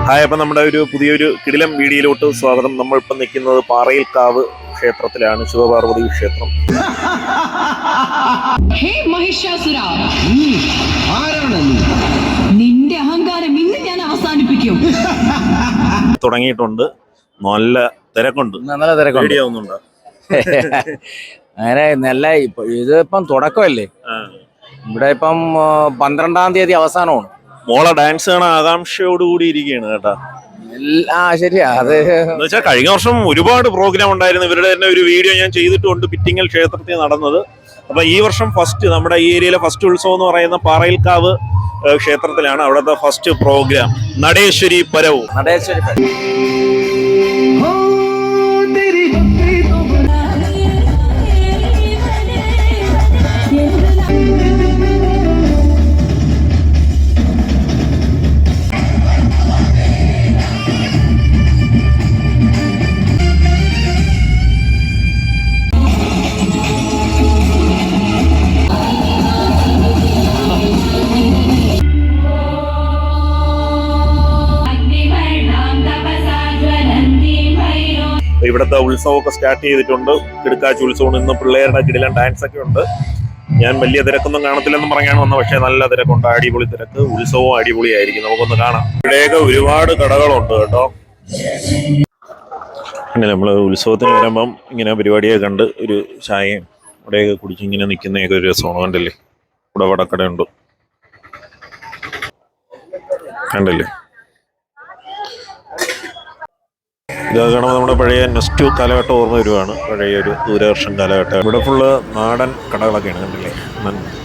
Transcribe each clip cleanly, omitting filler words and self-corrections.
Hi, അപ്പം നമ്മുടെ ഒരു പുതിയൊരു കിടിലം വീഡിയോയിലോട്ട് സ്വാഗതം. നമ്മളിപ്പം നിൽക്കുന്നത് പാറയിൽക്കാവ് ക്ഷേത്രത്തിലാണ്, ശിവപാർവതി ക്ഷേത്രം. നിന്റെ അഹങ്കാരം ഇന്ന് ഞാൻ അവസാനിപ്പിക്കും. തുടങ്ങിയിട്ടുണ്ട്, നല്ല തിരക്കുണ്ട്. നല്ല തിരക്കുണ്ട്. വീഡിയോ ഒന്നുണ്ടോ? അങ്ങനെ നല്ല ഇതിപ്പം തുടക്കമല്ലേ. ഇവിടെ ഇപ്പം 12-ാം തീയതി അവസാനമാണ്. മോളെ ഡാൻസ് കാണാൻ ആകാംക്ഷയോടുകൂടി ഇരിക്കുകയാണ് കേട്ടാ. ശരിയാ. അത് എന്ന് വെച്ചാൽ കഴിഞ്ഞ വർഷം ഒരുപാട് പ്രോഗ്രാം ഉണ്ടായിരുന്നു. ഇവരുടെ തന്നെ ഒരു വീഡിയോ ഞാൻ ചെയ്തിട്ടുണ്ട്, പിറ്റിങ്ങൽ ക്ഷേത്രത്തിൽ നടന്നത്. അപ്പൊ ഈ വർഷം ഫസ്റ്റ് നമ്മുടെ ഈ ഏരിയയിലെ ഫസ്റ്റ് ഉത്സവം എന്ന് പറയുന്ന പാറയിൽക്കാവ് ക്ഷേത്രത്തിലാണ്. അവിടുത്തെ ഫസ്റ്റ് പ്രോഗ്രാം നടേശ്വരി പരവും. ഇവിടുത്തെ ഉത്സവമൊക്കെ സ്റ്റാർട്ട് ചെയ്തിട്ടുണ്ട്. കിടക്കാച്ചി ഉത്സവം, ഇന്ന് പിള്ളേരുടെ കിടിലൻ ഡാൻസ് ഒക്കെ ഉണ്ട്. ഞാൻ വലിയ തിരക്കൊന്നും കാണത്തില്ലെന്ന് പറഞ്ഞാണ് വന്നത്, പക്ഷേ നല്ല തിരക്കുണ്ട്, അടിപൊളി തിരക്ക്. ഉത്സവവും അടിപൊളിയായിരിക്കും, നമുക്കൊന്ന് കാണാം. ഇവിടെയൊക്കെ ഒരുപാട് കടകളുണ്ട് കേട്ടോ. അങ്ങനെ നമ്മൾ ഉത്സവത്തിന് വരുമ്പം ഇങ്ങനെ പരിപാടിയൊക്കെ കണ്ട് ഒരു ചായയും ഇവിടെയൊക്കെ കുടിച്ച് ഇങ്ങനെ നിൽക്കുന്നതൊക്കെ ഒരു രസമാണ്. കണ്ടില്ലേ, ഇവിടെ വടക്കടയുണ്ട്, കണ്ടില്ലേ. ഇതൊക്കെ കാണുമ്പോൾ നമ്മുടെ പഴയ നെക്സ്റ്റ് കാലഘട്ടം ഓർമ്മ വരുവാണ്, പഴയ ഒരു ദൂരദർശൻ കാലഘട്ടം. ഇവിടെ ഫുള്ള് നാടൻ കടകളൊക്കെയാണ്, കണ്ടില്ലേ.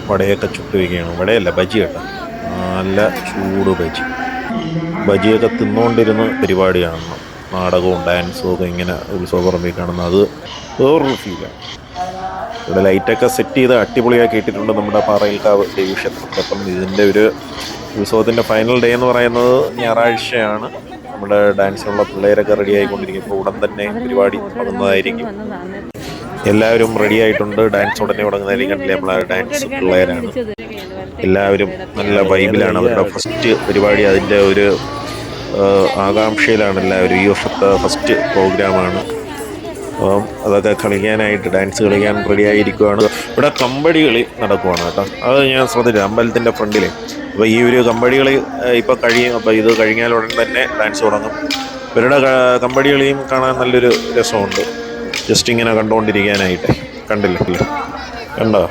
വടയൊക്കെ ചുട്ട് വയ്ക്കുകയാണ്. വടയല്ല, ബജി കേട്ടോ, നല്ല ചൂട് ബജി. ബജിയൊക്കെ തിന്നുകൊണ്ടിരുന്ന പരിപാടി കാണണം. നാടകവും ഡാൻസും ഒക്കെ ഇങ്ങനെ ഉത്സവപ്പറമ്പിൽ കാണുന്നത്, അത് വേറൊരു ഫീലാണ്. ഇവിടെ ലൈറ്റൊക്കെ സെറ്റ് ചെയ്ത് അടിപൊളിയാക്കി ഇട്ടിട്ടുണ്ട് നമ്മുടെ പാറയിൽക്കാവ് ദേവീക്ഷേത്രത്തിൽ. അപ്പം ഇതിൻ്റെ ഒരു ഉത്സവത്തിൻ്റെ ഫൈനൽ ഡേ എന്ന് പറയുന്നത് ഞായറാഴ്ചയാണ്. നമ്മുടെ ഡാൻസിനുള്ള പിള്ളേരൊക്കെ റെഡി ആയിക്കൊണ്ടിരിക്കും. ഇപ്പോൾ ഉടൻ തന്നെ പരിപാടി തുടങ്ങുന്നതായിരിക്കും. എല്ലാവരും റെഡി ആയിട്ടുണ്ട്. ഡാൻസ് ഉടനെ തുടങ്ങുന്നതായിരിക്കും. കണ്ടില്ലേ, നമ്മളെ ഡാൻസ് പിള്ളേരാണ്. എല്ലാവരും നല്ല വൈബിലാണ്. അവരുടെ ഫസ്റ്റ് പരിപാടി, അതിൻ്റെ ഒരു ആകാംക്ഷയിലാണ് എല്ലാവരും. ഈ വർഷത്തെ ഫസ്റ്റ് പ്രോഗ്രാമാണ്. അപ്പം അതൊക്കെ കളിക്കാനായിട്ട്, ഡാൻസ് കളിക്കാൻ റെഡി ആയിരിക്കുവാണ്. ഇവിടെ കമ്പടി കളി നടക്കുവാണ് കേട്ടോ. അത് ഞാൻ ശ്രദ്ധിച്ചു, അമ്പലത്തിൻ്റെ ഫ്രണ്ടിൽ. അപ്പോൾ ഈ ഒരു കമ്പടി കളി ഇപ്പോൾ കഴിയും. അപ്പോൾ ഇത് കഴിഞ്ഞാൽ ഉടൻ തന്നെ ഡാൻസ് തുടങ്ങും. ഇവരുടെ കമ്പടി കളിയും കാണാൻ നല്ലൊരു രസമുണ്ട്, ജസ്റ്റ് ഇങ്ങനെ കണ്ടുകൊണ്ടിരിക്കാനായിട്ട്. കണ്ടില്ലേ, കണ്ടോ?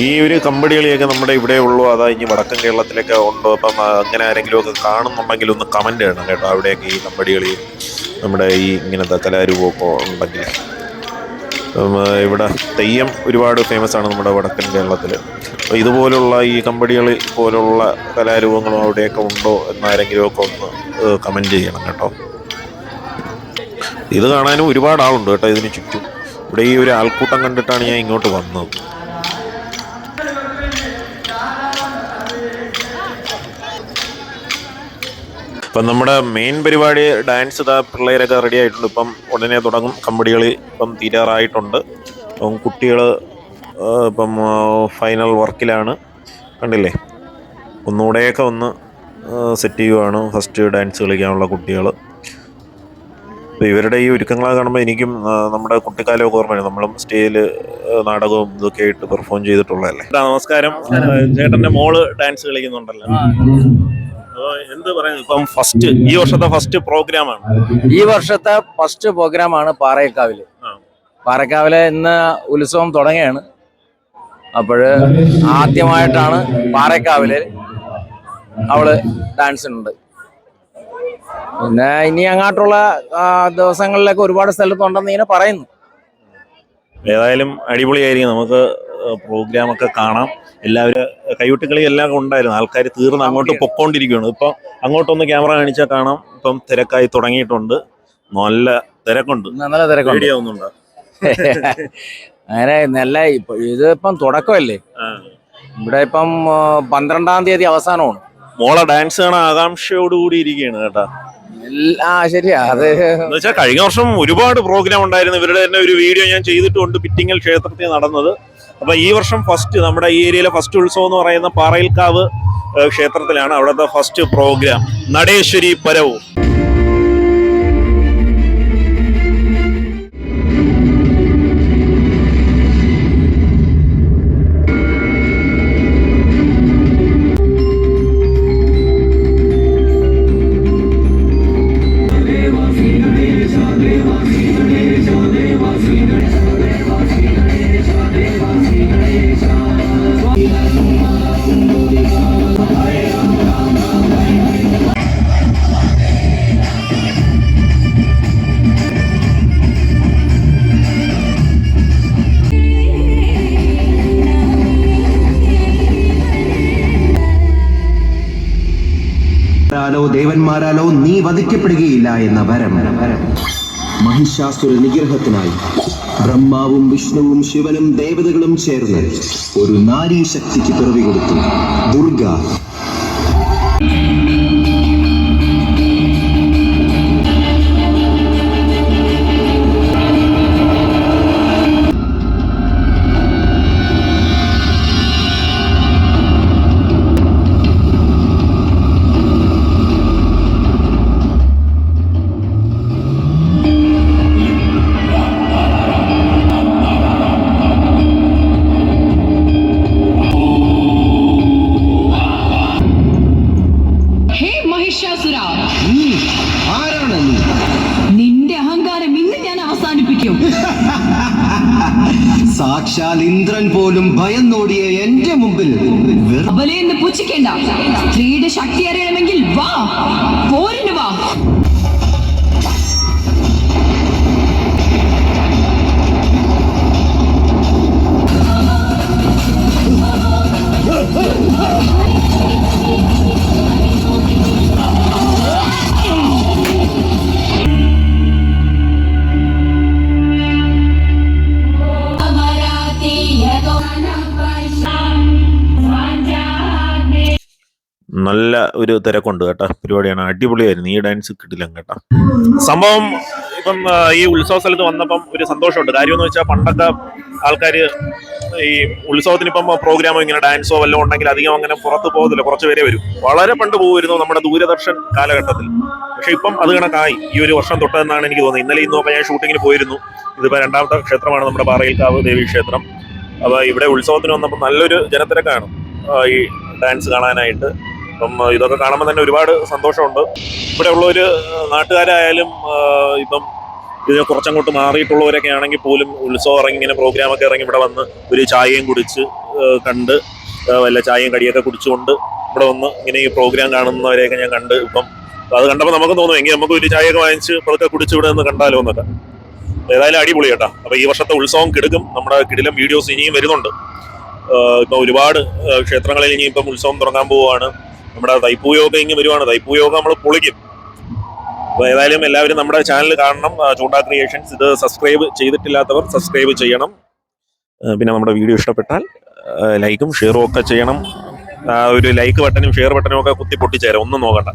ഈ ഒരു കമ്പടി കളിയൊക്കെ നമ്മുടെ ഇവിടെ ഉള്ളൂ, അതാ ഇനി വടക്കൻ കേരളത്തിലൊക്കെ ഉണ്ടോ? അപ്പം അങ്ങനെ ആരെങ്കിലുമൊക്കെ കാണുന്നുണ്ടെങ്കിൽ ഒന്ന് കമൻറ്റ് ചെയ്യണം കേട്ടോ. അവിടെയൊക്കെ ഈ കമ്പടി കളിയും നമ്മുടെ ഈ ഇങ്ങനത്തെ കലാരൂപമൊക്കെ ഉണ്ടെങ്കിൽ. ഇവിടെ തെയ്യം ഒരുപാട് ഫേമസ് ആണ് നമ്മുടെ വടക്കൻ കേരളത്തിൽ. അപ്പോൾ ഇതുപോലുള്ള ഈ കമ്പടി കളി പോലുള്ള കലാരൂപങ്ങളും അവിടെയൊക്കെ ഉണ്ടോ എന്നാരെങ്കിലുമൊക്കെ ഒന്ന് കമൻറ്റ് ചെയ്യണം കേട്ടോ. ഇത് കാണാനും ഒരുപാട് ആളുണ്ട് കേട്ടോ ഇതിന് ചുറ്റും. ഇവിടെ ഈ ഒരു ആൾക്കൂട്ടം കണ്ടിട്ടാണ് ഞാൻ ഇങ്ങോട്ട് വന്നത്. ഇപ്പം നമ്മുടെ മെയിൻ പരിപാടി ഡാൻസ്, ഇതാ പിള്ളേരൊക്കെ റെഡി ആയിട്ടുണ്ട്. ഇപ്പം ഉടനെ തുടങ്ങും. കമ്പടി കളി ഇപ്പം തീരാറായിട്ടുണ്ട്. അപ്പം കുട്ടികൾ ഇപ്പം ഫൈനൽ വർക്കിലാണ്, കണ്ടില്ലേ. ഒന്നുകൂടെയൊക്കെ ഒന്ന് സെറ്റ് ചെയ്യുവാണ് ഫസ്റ്റ് ഡാൻസ് കളിക്കാനുള്ള കുട്ടികൾ. അപ്പോൾ ഇവരുടെ ഈ ഒരുക്കങ്ങളെ കാണുമ്പോൾ എനിക്കും നമ്മുടെ കുട്ടിക്കാലമൊക്കെ ഓർമ്മയാണ്. നമ്മളും സ്റ്റേജിൽ നാടകവും ഇതൊക്കെ ആയിട്ട് പെർഫോം ചെയ്തിട്ടുള്ളതല്ലേ. നമസ്കാരം. ചേട്ടൻ്റെ മോള് ഡാൻസ് കളിക്കുന്നുണ്ടല്ലോ, എന്ത് പറയുന്നത്? ഇപ്പം ഫസ്റ്റ്, ഈ വർഷത്തെ ഫസ്റ്റ് പ്രോഗ്രാമാണ്. ഈ വർഷത്തെ ഫസ്റ്റ് പ്രോഗ്രാമാണ് പാറയിൽക്കാവില്. പാറയിൽക്കാവിലെ ഇന്ന് ഉത്സവം തുടങ്ങുകയാണ്. അപ്പോൾ ആദ്യമായിട്ടാണ് പാറയിൽക്കാവില് അവള് ഡാൻസിനുണ്ട്. പിന്നെ ഇനി അങ്ങോട്ടുള്ള ദിവസങ്ങളിലൊക്കെ ഒരുപാട് സ്ഥലത്തുണ്ടെന്ന് ഇങ്ങനെ പറയുന്നു. ഏതായാലും അടിപൊളിയായിരിക്കും. നമുക്ക് പ്രോഗ്രാമൊക്കെ കാണാം. എല്ലാവരും കൈകൊട്ടിക്കളി എല്ലാം ഉണ്ടായിരുന്നു. ആൾക്കാർ തീർന്ന് അങ്ങോട്ട് പൊക്കോണ്ടിരിക്കുകയാണ്. ഇപ്പം അങ്ങോട്ടൊന്ന് ക്യാമറ കാണിച്ചാൽ കാണാം. ഇപ്പം തിരക്കായി തുടങ്ങിയിട്ടുണ്ട്, നല്ല തിരക്കുണ്ട്. നല്ല തിരക്കുണ്ട്. വീഡിയോ ഒന്നുണ്ടോ? അങ്ങനെ നല്ല ഇതിപ്പം തുടക്കമല്ലേ. ഇവിടെ ഇപ്പം 12-ാം തീയതി അവസാനമാണ്. മോളെ ഡാൻസ് കാണാൻ ആകാംക്ഷയോടുകൂടി ഇരിക്കുകയാണ് കേട്ടാ. ശരിയാ. അത് എന്ന് വെച്ചാൽ കഴിഞ്ഞ വർഷം ഒരുപാട് പ്രോഗ്രാം ഉണ്ടായിരുന്നു. ഇവരുടെ തന്നെ ഒരു വീഡിയോ ഞാൻ ചെയ്തിട്ടുണ്ട്, പിറ്റിങ്ങൽ ക്ഷേത്രത്തിൽ നടന്നത്. അപ്പൊ ഈ വർഷം ഫസ്റ്റ് നമ്മുടെ ഈ ഏരിയയിലെ ഫസ്റ്റ് ഉത്സവം എന്ന് പറയുന്ന പാറയിൽക്കാവ് ക്ഷേത്രത്തിലാണ് അവിടുത്തെ ഫസ്റ്റ് പ്രോഗ്രാം. നടേശ്വരി പരവും. ദേവന്മാരാലോ നീ വധിക്കപ്പെടുകയില്ല എന്ന വരം. മഹിഷാസുര നിഗ്രഹത്തിനായി ബ്രഹ്മാവും വിഷ്ണുവും ശിവനും ദേവതകളും ചേർന്ന് ഒരു നാരീശക്തിക്ക് പിറവി കൊടുത്തു, ദുർഗ. ആരാണ് നീ? നിന്റെ അഹങ്കാരം ഇന്ന് ഞാൻ അവസാനിപ്പിക്കും. സാക്ഷാൽ ഇന്ദ്രൻ പോലും ഭയന്നോടിയ എന്റെ മുമ്പിൽ അബലയെന്ന് പുച്ഛിക്കേണ്ട. സ്ത്രീയുടെ ശക്തി അറിയണമെങ്കിൽ വാ, പോരിന് വാ. നല്ല ഒരു തിരക്കുണ്ട് കേട്ടോ. പരിപാടിയാണ്, അടിപൊളിയായിരുന്നു. ഈ ഡാൻസ് കിട്ടില്ല കേട്ടോ. സംഭവം ഇപ്പം ഈ ഉത്സവ സ്ഥലത്ത് വന്നപ്പം ഒരു സന്തോഷമുണ്ട്. കാര്യം എന്ന് വെച്ചാൽ പണ്ടൊക്കെ ആൾക്കാർ ഈ ഉത്സവത്തിന് ഇപ്പം പ്രോഗ്രാമോ ഇങ്ങനെ ഡാൻസോ വല്ലതും ഉണ്ടെങ്കിൽ അധികം അങ്ങനെ പുറത്ത് പോകുന്നില്ല, കുറച്ച് പേരെ വരും. വളരെ പണ്ട് പോകുമായിരുന്നു നമ്മുടെ ദൂരദർശൻ കാലഘട്ടത്തിൽ. പക്ഷെ ഇപ്പം അത് കണക്കായി ഈ ഒരു വർഷം തൊട്ടെന്നാണ് എനിക്ക് തോന്നുന്നത്. ഇന്നലെ ഇന്നൊക്കെ ഞാൻ ഷൂട്ടിങ്ങിന് പോയിരുന്നു. ഇതിപ്പോൾ രണ്ടാമത്തെ ക്ഷേത്രമാണ് നമ്മുടെ പാറയിൽക്കാവ് ദേവി ക്ഷേത്രം. അപ്പോൾ ഇവിടെ ഉത്സവത്തിന് വന്നപ്പോൾ നല്ലൊരു ജനത്തിരക്കാണ് ഈ ഡാൻസ് കാണാനായിട്ട്. അപ്പം ഇതൊക്കെ കാണുമ്പോൾ തന്നെ ഒരുപാട് സന്തോഷമുണ്ട്. ഇവിടെ ഉള്ളവർ നാട്ടുകാരായാലും ഇപ്പം ഇതിനെ കുറച്ചങ്ങോട്ട് മാറിയിട്ടുള്ളവരൊക്കെ ആണെങ്കിൽ പോലും ഉത്സവം ഇറങ്ങി ഇങ്ങനെ പ്രോഗ്രാമൊക്കെ ഇറങ്ങി ഇവിടെ വന്ന് ഒരു ചായയും കുടിച്ച് കണ്ട് വല്ല ചായയും കടിയൊക്കെ കുടിച്ചുകൊണ്ട് ഇവിടെ വന്ന് ഇങ്ങനെ ഈ പ്രോഗ്രാം കാണുന്നവരെയൊക്കെ ഞാൻ കണ്ട്. ഇപ്പം അത് കണ്ടപ്പോൾ നമുക്ക് തോന്നും എങ്കിൽ നമുക്ക് ഒരു ചായയൊക്കെ വാങ്ങിച്ച് പതുക്കെ കുടിച്ച് ഇവിടെ നിന്ന് കണ്ടാലോ എന്നൊക്കെ. ഏതായാലും അടിപൊളി കേട്ടോ. അപ്പോൾ ഈ വർഷത്തെ ഉത്സവം കിടുക്കും. നമ്മുടെ കിടിലം വീഡിയോസ് ഇനിയും വരുന്നുണ്ട്. ഇപ്പം ഒരുപാട് ക്ഷേത്രങ്ങളിൽ ഇനി ഇപ്പം ഉത്സവം തുടങ്ങാൻ പോവുകയാണ്. നമ്മുടെ തൈപ്പൂയമൊക്കെ ഇങ്ങനെ വരുവാണ്. തൈപ്പൂയമൊക്കെ നമ്മൾ പൊളിക്കും. അപ്പോൾ ഏതായാലും എല്ലാവരും നമ്മുടെ ചാനൽ കാണണം, ചൂണ്ട ക്രിയേഷൻസ്. ഇത് സബ്സ്ക്രൈബ് ചെയ്തിട്ടില്ലാത്തവർ സബ്സ്ക്രൈബ് ചെയ്യണം. പിന്നെ നമ്മുടെ വീഡിയോ ഇഷ്ടപ്പെട്ടാൽ ലൈക്കും ഷെയറും ഒക്കെ ചെയ്യണം. ഒരു ലൈക്ക് ബട്ടനും ഷെയർ ബട്ടനും ഒക്കെ കുത്തി പൊട്ടിച്ചേരാം, ഒന്നും നോക്കണ്ട.